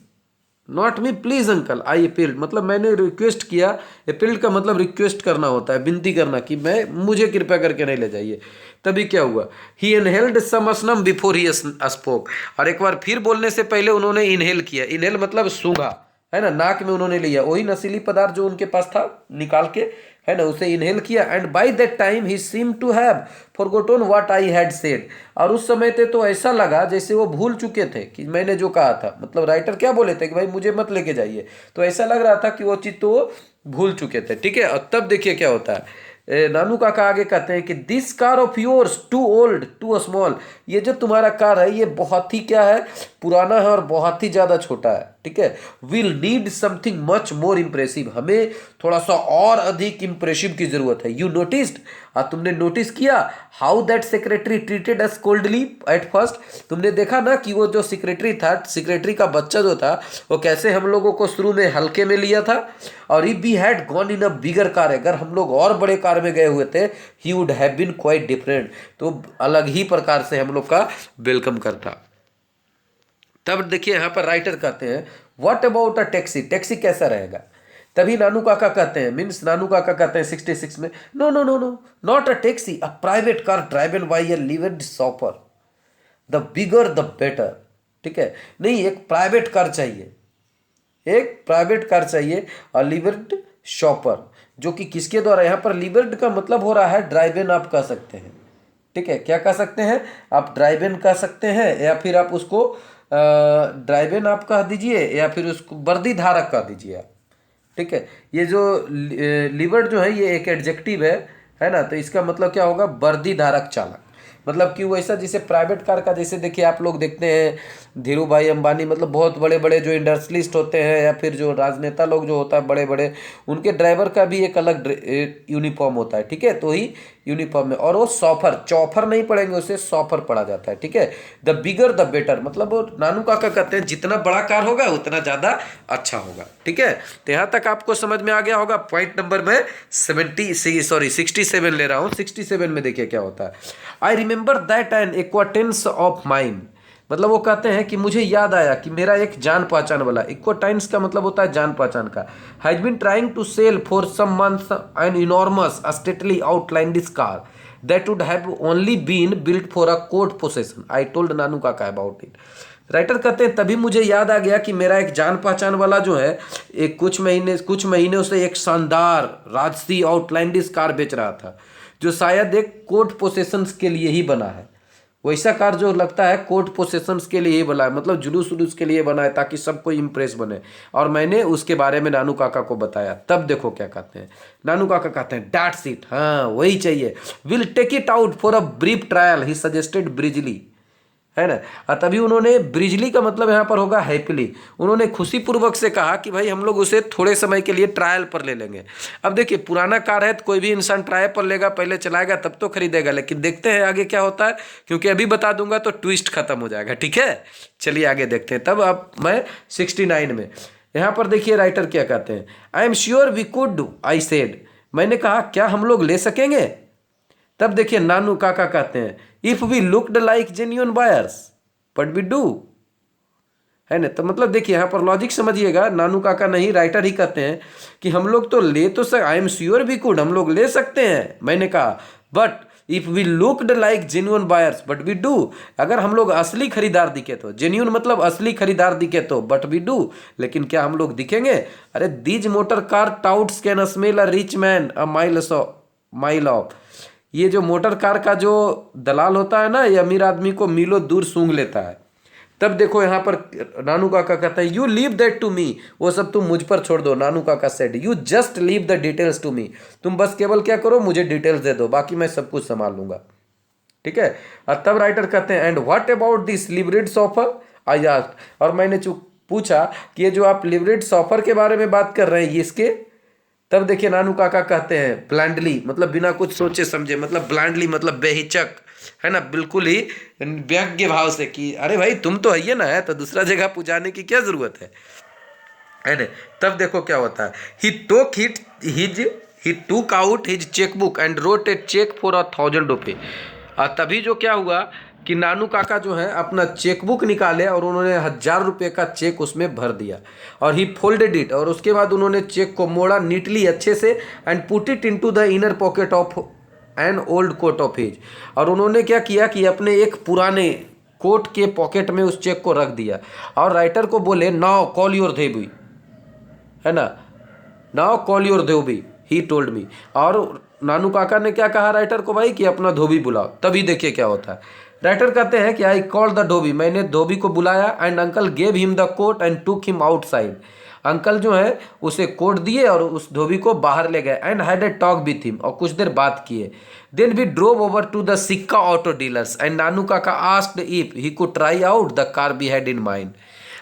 Speaker 1: not me please uncle, I appealed, मतलब मैंने रिक्वेस्ट किया। अपील्ड का मतलब रिक्वेस्ट करना होता है, विनती करना, कि मुझे कृपया करके नहीं ले जाइए। तभी क्या हुआ, ही इनहेल्ड सम असनम बिफोर ही स्पोक, और एक बार फिर बोलने से पहले उन्होंने इनहेल किया। इनहेल मतलब सूंघा, है ना, नाक में उन्होंने लिया वही नशीली पदार्थ जो उनके पास था निकाल के, है ना, उसे इनहेल किया। And by that time he seem to have forgotten what I had said, और उस समय थे तो ऐसा लगा जैसे वो भूल चुके थे कि मैंने जो कहा था। मतलब राइटर क्या बोले थे कि भाई मुझे मत लेके जाइए, तो ऐसा लग रहा था कि वो चीज तो वो भूल चुके थे, ठीक है। और तब देखिए क्या होता है, नानू काका आगे कहते हैं कि this car of yours too old too small, ये जो तुम्हारा कार है ये बहुत ही क्या है, पुराना है और बहुत ही ज्यादा छोटा है, ठीक है। Will need something much more impressive, हमें थोड़ा सा और अधिक इंप्रेसिव की जरूरत है। यू नोटिस्ड, तुमने नोटिस किया, how that secretary treated us coldly at first, तुमने देखा ना कि वो जो सेक्रेटरी था, सेक्रेटरी का बच्चा जो था, वो कैसे हम लोगों को शुरू में हल्के में लिया था। और if we had gone in a bigger car, अगर हम लोग और बड़े कार में गए हुए थे, he would have been quite different, तो अलग ही प्रकार से हम लोग का वेलकम करता। तब देखिए यहाँ पर राइटर कहते हैं, what about a taxi, taxi कैसा रहेगा? तभी नानू काका कहते हैं, मीन्स नानू काका कहते हैं 66 में, no no no no, not a taxi, a private car driven by a liveried chauffeur, the bigger the better, ठीक है। नहीं, एक प्राइवेट कार चाहिए, एक प्राइवेट कार चाहिए, और लिवर्ड शॉपर, जो कि किसके द्वारा, यहाँ पर लिवर्ड का मतलब हो रहा है ड्राइवन, आप कह सकते हैं, ठीक है। क्या कह सकते हैं आप? ड्राइवन कह सकते हैं, या फिर आप उसको ड्राइवन आप कह दीजिए, या फिर उसको वर्दी धारक कह दीजिए आप, ठीक है। ये जो लिवर्ड जो है ये एक एडजेक्टिव है ना, तो इसका मतलब क्या होगा? वर्दी धारक चालक, मतलब कि वो ऐसा जैसे प्राइवेट कार का, जैसे देखिए आप लोग देखते हैं धीरू भाई अंबानी, मतलब बहुत बड़े बड़े जो इंडस्ट्रियलिस्ट होते हैं या फिर जो राजनेता लोग जो होता है बड़े बड़े, उनके ड्राइवर का भी एक अलग यूनिफॉर्म होता है, ठीक है। तो ही यूनिफॉर्म में, और वो सॉफर, चौफर नहीं पढ़ेंगे उसे, सॉफर पढ़ा जाता है, ठीक है। द बिगर द बेटर, मतलब वो नानू काका कहते हैं जितना बड़ा कार होगा उतना ज़्यादा अच्छा होगा, ठीक है। तो यहाँ तक आपको समझ में आ गया होगा। पॉइंट नंबर में 67 ले रहा हूँ। 67 में देखिए क्या होता है, I remember that an acquaintance of mind, मतलब वो कहते हैं कि मुझे याद आया कि मेरा एक जान पहचान वाला, एक्वाटेंस का मतलब होता है जान पहचान का, has been trying to sell for some months an enormous stately outlined car that would have only been built for a court possession. I told नानू काका about it. राइटर कहते हैं तभी मुझे याद आ गया कि मेरा एक जान पहचान वाला जो है, एक कुछ महीने से एक शानदार राजसी आउटलैंडिश कार बेच रहा था, जो शायद एक कोर्ट पोसेशंस के लिए ही बना है। वैसा कार जो लगता है कोर्ट पोसेशंस के लिए ही बना है, मतलब जुलूस उलूस के लिए बना है, ताकि सबको इम्प्रेस बने। और मैंने उसके बारे में नानू काका को बताया। तब देखो क्या कहते हैं, नानू काका कहते हैं दैट्स इट, हाँ वही चाहिए। Will take it out for a brief trial he suggested briskly, है ना। और तभी उन्होंने ब्रिजली का मतलब यहाँ पर होगा हैप्पीली, उन्होंने खुशीपूर्वक से कहा कि भाई हम लोग उसे थोड़े समय के लिए ट्रायल पर ले लेंगे। अब देखिए पुराना कार है तो कोई भी इंसान ट्रायल पर लेगा, पहले चलाएगा तब तो खरीदेगा, लेकिन देखते हैं आगे क्या होता है, क्योंकि अभी बता दूंगा तो ट्विस्ट खत्म हो जाएगा। ठीक है, चलिए आगे देखते हैं। तब अब मैं 69 में यहाँ पर देखिए राइटर क्या कहते हैं, I am sure we could, I said, मैंने कहा क्या हम लोग ले सकेंगे। तब देखिए नानू काका कहते हैं, if we looked like genuine buyers but we do, है ना। तो मतलब देखिए यहाँ पर लॉजिक समझिएगा, नानू काका नहीं राइटर ही कहते हैं कि हम लोग तो ले तो I am sure we could, हम लोग ले सकते हैं, मैंने कहा, but if we looked like genuine buyers but we do, अगर हम लोग असली खरीदार दिखे तो, जेन्युइन मतलब असली खरीदार दिखे तो, बट वी डू, लेकिन क्या हम लोग दिखेंगे। अरे these motor car touts can smell a rich man a mile of, ये जो मोटर कार का जो दलाल होता है ना, ये अमीर आदमी को मीलों दूर सूंघ लेता है। तब देखो यहाँ पर नानू काका कहता है, you leave that to me, वो सब तुम मुझ पर छोड़ दो। नानू काका said, you just leave the details to me, तुम बस केवल क्या करो, मुझे डिटेल्स दे दो, बाकी मैं सब कुछ संभाल लूंगा। ठीक है। और तब राइटर कहते हैं, and what about this leverage offer, I asked, और मैंने पूछा कि ये जो आप लिवरेज ऑफर के बारे में बात कर रहे हैं, ये इसके। तब देखिए नानू काका कहते हैं, ब्लाइंडली मतलब बिना कुछ सोचे समझे, मतलब ब्लाइंडली मतलब बेहिचक, है ना, बिल्कुल ही व्यंग्य भाव से कि अरे भाई तुम तो है ना, है तो दूसरा जगह पुजाने की क्या जरूरत है ना। तब देखो क्या होता है, he took out his chequebook and wrote a cheque for 1000 रुपये। और तभी जो क्या हुआ कि नानू काका जो है अपना चेकबुक निकाले और उन्होंने 1000 रुपये का चेक उसमें भर दिया, और ही फोल्डेड इट, और उसके बाद उन्होंने चेक को मोड़ा नीटली अच्छे से, and put it into the inner pocket of an old coat of his, और उन्होंने क्या किया कि अपने एक पुराने कोट के पॉकेट में उस चेक को रख दिया, और राइटर को बोले, नाउ कॉल योर धोबी, है ना, now call your Dhobi, he told me. और नानू काका ने क्या कहा राइटर को, भाई कि अपना धोबी बुलाओ। तभी देखिए क्या होता है, राइटर कहते हैं कि आई कॉल द धोबी, मैंने धोबी को बुलाया, and uncle gave him the coat and took him outside, uncle जो है उसे कोट दिए और उस धोबी को बाहर ले गए, and had a talk with him, और कुछ देर बात किए। Then we drove over to the Sikka auto dealers and Nanu काका asked if he could try out the car we had in mind,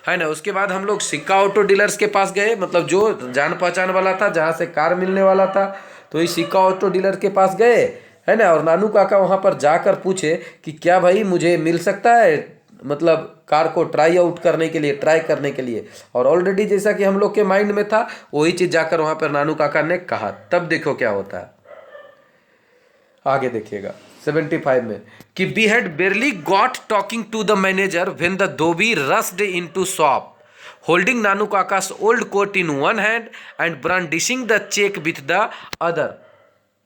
Speaker 1: है ना। उसके बाद हम लोग सिक्का ऑटो डीलर्स के पास गए, मतलब जो जान पहचान वाला था, जहाँ से कार मिलने वाला था, तो इस सिक्का ऑटो डीलर के पास गए, है ना। और नानू काका वहाँ पर जाकर पूछे कि क्या भाई मुझे मिल सकता है, मतलब कार को ट्राई आउट करने के लिए, ट्राई करने के लिए। और ऑलरेडी जैसा कि हम लोग के माइंड में था वही चीज़ जाकर वहाँ पर नानू काका ने कहा। तब देखो क्या होता है, आगे देखिएगा 75 में कि we had barely got talking to the manager when the dhobi rushed into shop holding Nanu Kaka's old coat in one hand and brandishing the cheque with the other,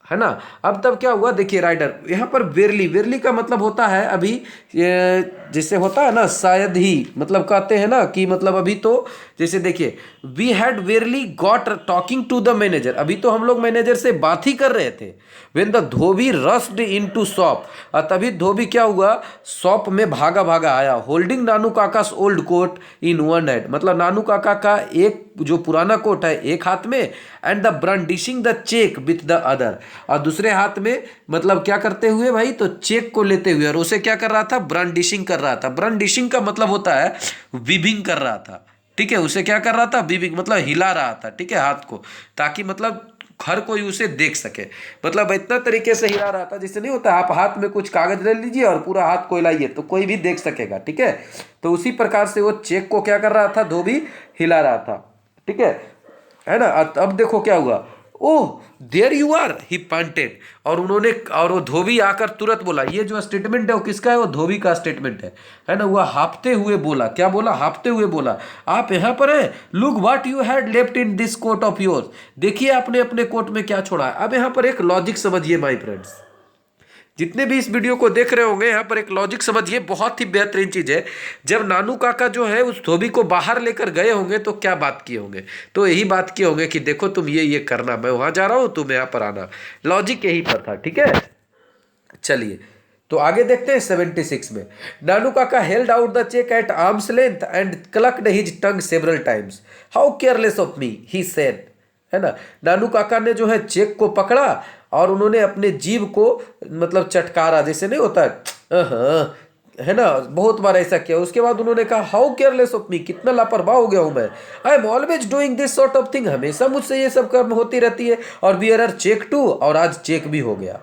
Speaker 1: है ना। अब तब क्या हुआ, देखिए राइटर यहाँ पर वेरली, वेरली का मतलब होता है अभी, जैसे होता है ना शायद ही, मतलब कहते हैं ना कि मतलब अभी तो, जैसे देखिए we had barely got talking to the manager, अभी तो हम लोग मैनेजर से बात ही कर रहे थे। When the dhobi rushed into shop, और तभी धोबी क्या हुआ, शॉप में भागा भागा आया, holding Nanu Kaka's old coat in one hand, मतलब नानू काका का एक जो पुराना कोट है एक हाथ में, and the brandishing the cheque with the other, और दूसरे हाथ में मतलब क्या करते हुए भाई, तो चेक को लेते हुए, और उसे क्या कर रहा था, ब्रांडिशिंग कर रहा था। ब्रांडिशिंग का मतलब होता है विबिंग कर रहा था, ठीक है, उसे क्या कर रहा था, विबिंग मतलब हिला रहा था, ठीक है, हाथ को, ताकि मतलब हर कोई उसे देख सके, मतलब इतना तरीके से हिला रहा था जैसे नहीं होता, आप हाथ में कुछ कागज ले लीजिए और पूरा हाथ को हिलाइए तो कोई भी देख सकेगा, ठीक है। तो उसी प्रकार से वो चेक को क्या कर रहा था, धोबी हिला रहा था, ठीक है ना। अब देखो क्या हुआ, oh there you are, he pointed, और उन्होंने, और वो धोबी आकर तुरंत बोला, ये जो स्टेटमेंट है वो किसका है, वो धोबी का स्टेटमेंट है ना। वह हाँफते हुए बोला, क्या बोला, हाँफते हुए बोला, आप यहाँ पर हैं, look what you had left in this coat of yours, देखिए आपने अपने कोट में क्या छोड़ा है। अब यहाँ पर एक लॉजिक समझिए माय फ्रेंड्स, जितने भी इस वीडियो को देख रहे होंगे यहाँ पर एक लॉजिक समझिए, बहुत ही बेहतरीन चीज़ है। जब नानू काका जो है उस धोबी को बाहर लेकर गए होंगे तो क्या बात किए होंगे, तो यही बात किए होंगे कि देखो तुम ये करना, मैं वहाँ जा रहा हूँ, तुम यहाँ पर आना, लॉजिक यही पर था, ठीक है। चलिए तो आगे देखते हैं 76 में, Nanu Kaka held out the cheque at arms length and clucked his tongue several times, how careless of me, he said, है ना। नानू काका ने जो है चेक को पकड़ा और उन्होंने अपने जीभ को मतलब चटकारा, जैसे नहीं होता है है ना, बहुत बार ऐसा किया। उसके बाद उन्होंने कहा हाउ केयरलेस ऑफ मी, कितना लापरवाह हो गया हूं मैं, I am always doing this sort of thing, हमेशा मुझसे ये सब कर्म होती रहती है, और बियरर चेक टू, और आज चेक भी हो गया।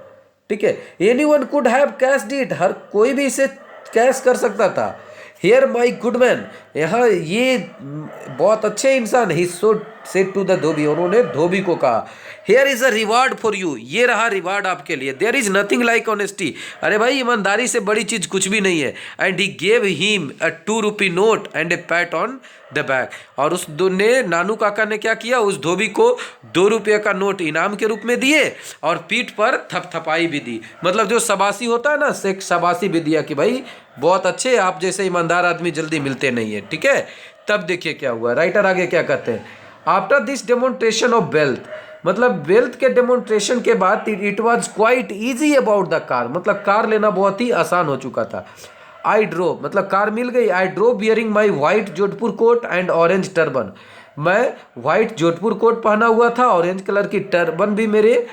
Speaker 1: ठीक है, anyone could have cash it, हर कोई भी इसे कैश कर सकता था। हियर माई गुड मैन, यहाँ ये बहुत अच्छे इंसान, he so said to the dhobi, उन्होंने धोबी को कहा here is a reward for you, ये रहा रिवार्ड आपके लिए, there is nothing like honesty, अरे भाई ईमानदारी से बड़ी चीज कुछ भी नहीं है। And he gave him a 2 rupee note and A PAT on the back, और उस ने नानू काका ने क्या किया, उस धोबी को 2 रुपये का नोट इनाम के रूप में दिए, और पीठ पर थपथपाई भी दी, मतलब जो शबासी होता है ना, से शबासी भी दिया कि भाई बहुत अच्छे, आप जैसे ईमानदार आदमी जल्दी मिलते नहीं है। ठीक है, तब देखिए क्या हुआ, राइटर आगे क्या कहते हैं, after this demonstration of wealth, मतलब वेल्थ के डेमोन्स्ट्रेशन के बाद it was quite easy about the car, मतलब कार लेना बहुत ही आसान हो चुका था। आई ड्रो, मतलब कार मिल गई, I drove bearing my white Jodhpur coat and orange turban, मैं व्हाइट जोधपुर कोट पहना हुआ था, ऑरेंज कलर की टर्बन भी मेरे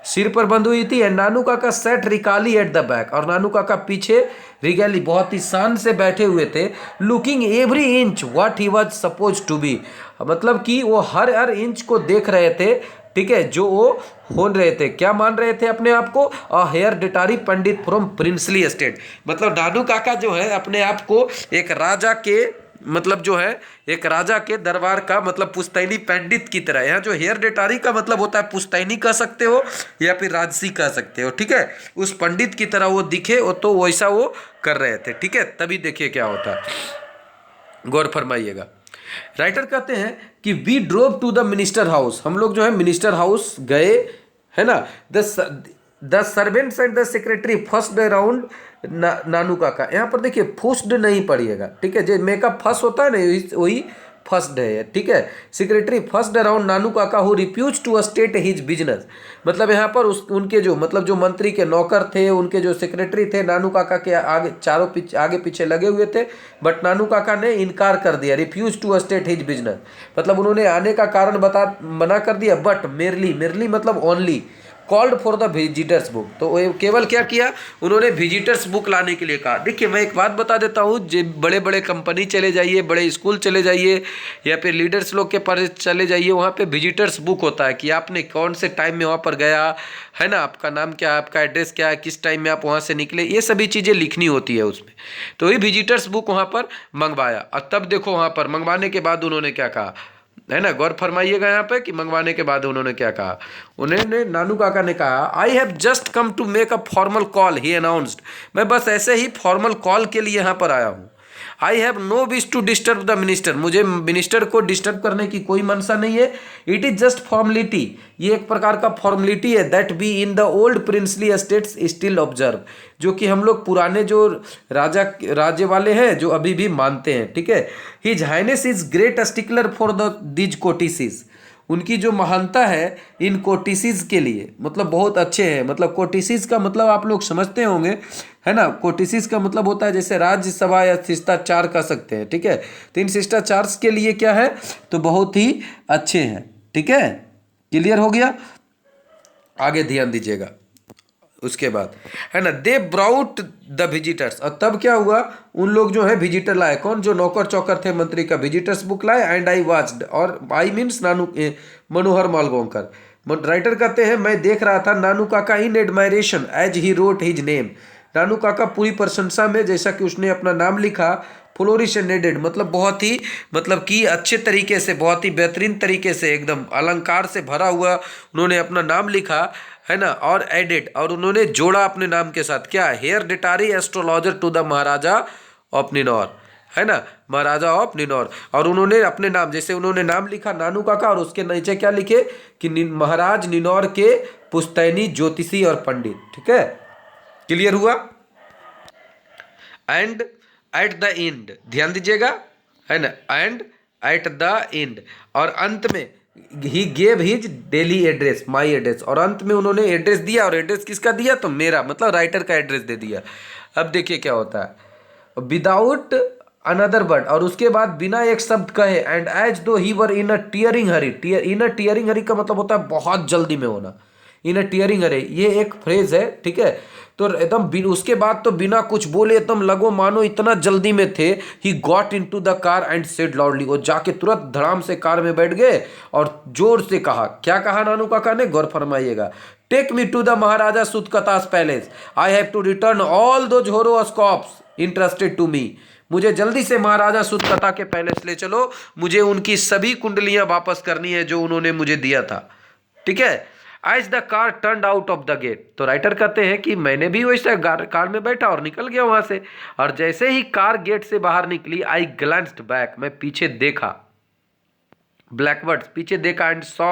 Speaker 1: सिर पर बंध हुई थी। एंड नानू काका सेट रिकाली एट द बैक, और नानू काका पीछे रिगैली बहुत ही शान से बैठे हुए थे, looking every inch what he was suppose to be, मतलब कि वो हर हर इंच को देख रहे थे। ठीक है, जो वो हो रहे थे, क्या मान रहे थे अपने आप को, अ हेयरडिटारी पंडित फ्रॉम प्रिंसली एस्टेट, मतलब नानू काका जो है अपने आप को एक राजा के, मतलब जो है एक राजा के दरबार का, मतलब पुश्तैनी पंडित की तरह, यहाँ जो हेयरडिटारी का मतलब होता है पुश्तैनी कह सकते हो या फिर राजसी कह सकते हो। ठीक है, उस पंडित की तरह वो दिखे, तो वैसा वो कर रहे थे। ठीक है, तभी देखिए क्या होता है, गौर फरमाइएगा। राइटर कहते हैं कि we drove to the minister house, हम लोग जो है मिनिस्टर हाउस गए, है ना। The servants and the secretary first around Nanu Kaka, यहाँ पर देखिए फर्स्ट नहीं पढ़िएगा। ठीक है, जो मेकअप फर्स्ट होता है ना, वही फर्स्ट है। ठीक है, secretary first around Nanu Kaka who refuse to state his business, मतलब यहाँ पर उनके जो, मतलब जो मंत्री के नौकर थे, उनके जो सेक्रेटरी थे, नानू काका के आगे चारों आगे पीछे लगे हुए थे, बट नानू काका ने इनकार कर दिया, refuse to state his business, मतलब उन्होंने आने का कारण मना कर दिया, बट मेरली मतलब only called for the visitors book, तो वो केवल क्या किया, उन्होंने विजिटर्स बुक लाने के लिए कहा। देखिए मैं एक बात बता देता हूँ, जो बड़े बड़े कंपनी चले जाइए, बड़े स्कूल चले जाइए, या फिर लीडर्स लोग के पास चले जाइए, वहाँ पे विजिटर्स बुक होता है कि आपने कौन से टाइम में वहाँ पर गया, है ना, आपका नाम क्या है, आपका एड्रेस क्या है, किस टाइम में आप वहाँ से निकले, ये सभी चीज़ें लिखनी होती है उसमें। तो ये विजिटर्स बुक वहाँ पर मंगवाया, और तब देखो वहाँ पर मंगवाने के बाद उन्होंने क्या कहा, है ना, गौर फरमाइएगा यहाँ पे कि मंगवाने के बाद उन्होंने क्या कहा। उन्होंने, नानू काका ने कहा, I have just come to make a formal call, he announced, मैं बस ऐसे ही फॉर्मल कॉल के लिए यहाँ पर आया हूँ। I have no wish to disturb the minister, मुझे मिनिस्टर को डिस्टर्ब करने की कोई मनसा नहीं है। इट इज जस्ट फॉर्मलिटी, ये एक प्रकार का फॉर्मलिटी है, that be in the old princely estates still observe, जो कि हम लोग पुराने जो राज्य वाले हैं जो अभी भी मानते हैं। ठीक है, his highness is great stickler for the these courtesies, उनकी जो महानता है इन कोटिसिस के लिए, मतलब बहुत अच्छे हैं, मतलब कोटिसिस का मतलब आप लोग समझते होंगे, है ना, कोटिसिस का मतलब होता है जैसे राज्यसभा या शिष्टाचार कह सकते हैं। ठीक है, तो इन शिष्टाचार के लिए क्या है, तो बहुत ही अच्छे हैं। ठीक है, क्लियर हो गया, आगे ध्यान दीजिएगा। उसके बाद, है ना, दे ब्राउट द विजिटर्स, और तब क्या हुआ, उन लोग जो है विजिटर लाए, कौन, जो नौकर चौकर थे मंत्री का, विजिटर्स बुक लाए। एंड आई वाच्ड, और I means Nanu Manohar Malgonkar, writer कहते हैं मैं देख रहा था Nanu Kaka in admiration as he wrote his name, Nanu Kaka पूरी प्रशंसा में, जैसा कि उसने अपना नाम लिखा, फ्लोरिश एडेड, मतलब बहुत ही, मतलब कि अच्छे तरीके से, बहुत ही बेहतरीन तरीके से, एकदम अलंकार से भरा हुआ उन्होंने अपना नाम लिखा, है ना, और एडेड, और उन्होंने जोड़ा अपने नाम के साथ क्या, hereditary astrologer to the Maharaja of Ninaur, है ना, महाराजा ऑफ निनौर, और उन्होंने अपने नाम, जैसे उन्होंने नाम लिखा नानू काका, और उसके नीचे क्या लिखे कि महाराज निनौर के पुश्तैनी ज्योतिषी और पंडित। ठीक है, क्लियर हुआ। एंड एट द एंड, ध्यान दीजिएगा, है ना, एंड एट द एंड, और अंत में he gave his daily address, my address, और अंत में उन्होंने एड्रेस दिया, और एड्रेस किसका दिया, तो मेरा, मतलब राइटर का एड्रेस दे दिया। अब देखिए क्या होता है, विदाउट अनदर वर्ड, और उसके बाद बिना एक शब्द कहे, एंड एज दो ही वर इन अ टीयरिंग हरी, इन अ टीयरिंग हरी का मतलब होता है बहुत जल्दी में होना, इन अ टीयरिंग अरे, ये एक फ्रेज है, ठीक है। तो एकदम उसके बाद तो बिना कुछ बोले एकदम लगो मानो इतना जल्दी में थे, he got into the car and said loudly, वो जाके तुरंत धड़ाम से कार में बैठ गए और जोर से कहा, क्या कहा नानू काका ने, गौर फरमाइएगा, take me to the Maharaja सुतकतास palace, I have to return all those horoscopes interested to me, मुझे जल्दी से महाराजा सुतकता के पैलेस ले चलो, मुझे उनकी सभी कुंडलियां वापस करनी है जो उन्होंने मुझे दिया था, ठीक है। As the car turn out of the gate, तो राइटर कहते हैं कि मैंने भी वैसे कार में बैठा और निकल गया वहां से, और जैसे ही कार गेट से बाहर निकली, आई ग्लैंस्ड बैक, मैं पीछे देखा, ब्लैकवर्ड्स पीछे देखा, and saw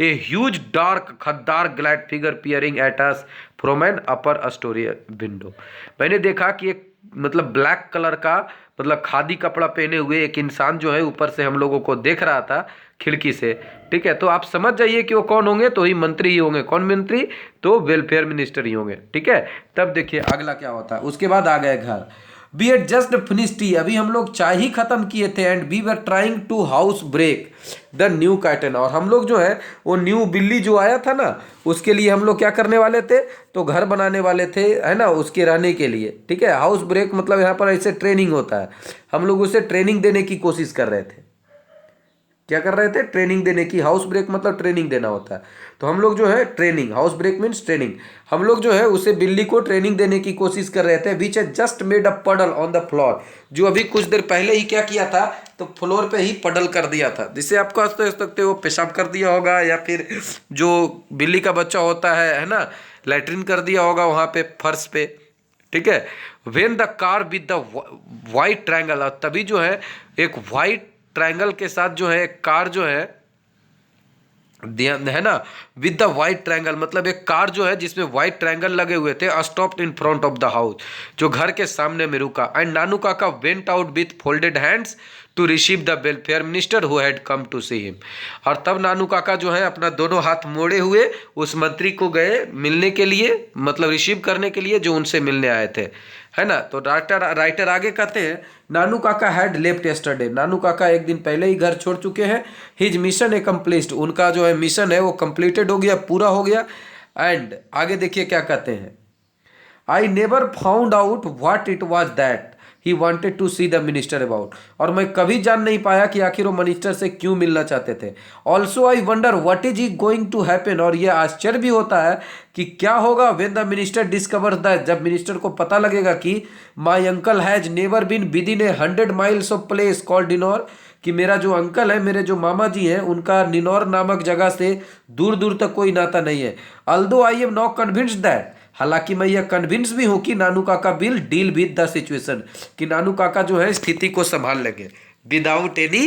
Speaker 1: a huge dark khaddar clad figure peering at us from an upper storey window, मैंने देखा कि एक मतलब ब्लैक कलर का मतलब खादी कपड़ा पहने हुए एक इंसान जो है ऊपर से हम लोगों को देख रहा था खिड़की से, ठीक है। तो आप समझ जाइए कि वो कौन होंगे, तो ही मंत्री ही होंगे, कौन मंत्री, तो वेलफेयर मिनिस्टर ही होंगे, ठीक है। तब देखिए अगला क्या होता है, उसके बाद आ गए घर, we had just finish tea, अभी हम लोग चाय ही खत्म किए थे, and we were trying to house break the new curtain, और हम लोग जो है वो न्यू बिल्ली जो आया था ना, उसके लिए हम लोग क्या करने वाले थे, तो घर बनाने वाले थे, है ना, उसके रहने के लिए, ठीक है। हाउस ब्रेक मतलब यहाँ पर ऐसे ट्रेनिंग होता है, हम लोग उसे ट्रेनिंग देने की कोशिश कर रहे थे, क्या कर रहे थे, ट्रेनिंग देने की, हाउस ब्रेक मतलब ट्रेनिंग देना होता है, तो हम लोग जो है training, house break means training, हम लोग जो है उसे बिल्ली को ट्रेनिंग देने की कोशिश कर रहे थे, which had just made a पडल ऑन द फ्लोर, जो अभी कुछ देर पहले ही क्या किया था, तो फ्लोर पे ही पडल कर दिया था, जिससे आपको हंसते हंसते वो पेशाब कर दिया होगा, या फिर जो बिल्ली का बच्चा होता है ना, लैट्रिन कर दिया होगा वहाँ पे फर्श पे, ठीक है। When the car with the white triangle, तभी जो है एक वाइट ट्रायंगल के साथ जो है एक कार जो है ना, विद द वाइट ट्रायंगल मतलब एक कार जो है जिसमें वाइट ट्रायंगल लगे हुए थे, stopped in front of the house, जो घर के सामने में रुका, and Nanu Kaka went out with folded hands to receive the welfare minister who had come to see him, और तब नानू काका जो है अपना दोनों हाथ मोड़े हुए उस मंत्री को गए मिलने के लिए, मतलब रिसीव करने के लिए, जो उनसे मिलने आए थे, है ना। तो राइटर आगे कहते हैं, नानू काका हैड लेफ्ट यस्टरडे, नानू काका एक दिन पहले ही घर छोड़ चुके हैं, हिज मिशन एकम्प्लिश्ड, उनका जो है मिशन है वो कंप्लीटेड हो गया, पूरा हो गया, एंड आगे देखिए क्या कहते हैं, I never found out what it was that he wanted to see the minister about, और मैं कभी जान नहीं पाया कि आखिर वो मिनिस्टर से क्यों मिलना चाहते थे, also I wonder what is he going to happen, और ये आश्चर्य भी होता है कि क्या होगा, when the minister discover that, जब मिनिस्टर को पता लगेगा कि my uncle has never been within 100 miles of place called Dinore, कि मेरा जो अंकल है, मेरे जो मामा जी हैं, उनका निनौर नामक जगह से दूर दूर तक कोई नाता नहीं है, although I am not convinced that, हालांकि मैं यह कन्विंस भी हूं कि नानू काका will deal with the situation, कि नानू काका जो है स्थिति को संभाल लेंगे, विदाउट एनी,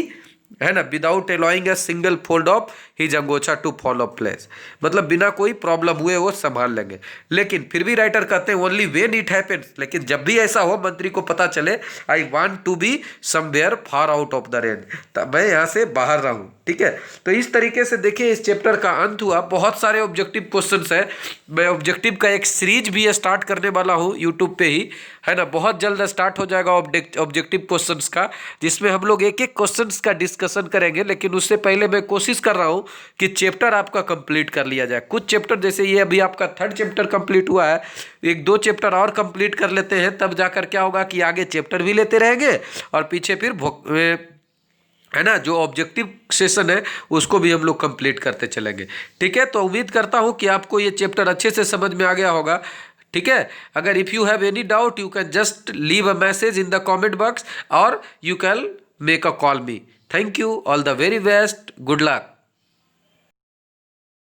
Speaker 1: है ना, without allowing a single fold of his angocha to fall of place, मतलब बिना कोई प्रॉब्लम हुए वो संभाल लेंगे। लेकिन फिर भी राइटर कहते हैं ओनली व्हेन इट हैपेंस, लेकिन जब भी ऐसा हो मंत्री को पता चले, I want to be somewhere far out of the range, तब मैं यहाँ से बाहर रहूँ, ठीक है। तो इस तरीके से देखिए इस चैप्टर का अंत हुआ, बहुत सारे ऑब्जेक्टिव क्वेश्चंस है, मैं ऑब्जेक्टिव का एक सीरीज भी स्टार्ट करने वाला हूँ यूट्यूब पे ही, है ना, बहुत जल्द स्टार्ट हो जाएगा ऑब्जेक्टिव क्वेश्चंस का, जिसमें हम लोग एक एक क्वेश्चंस का डिस्कशन करेंगे। लेकिन उससे पहले मैं कोशिश कर रहा हूँ कि चैप्टर आपका कंप्लीट कर लिया जाए, कुछ चैप्टर जैसे ये अभी आपका 3rd चैप्टर कंप्लीट हुआ है, 1-2 चैप्टर और कंप्लीट कर लेते हैं, तब जाकर क्या होगा कि आगे चैप्टर भी लेते रहेंगे और पीछे फिर है ना जो ऑब्जेक्टिव सेशन है उसको भी हम लोग कंप्लीट करते चलेंगे, ठीक है। तो उम्मीद करता हूँ कि आपको ये चैप्टर अच्छे से समझ में आ गया होगा, ठीक है। अगर if you have any doubt you can just leave a message in the comment box और you can make a call me. Thank you, all the very best, good luck.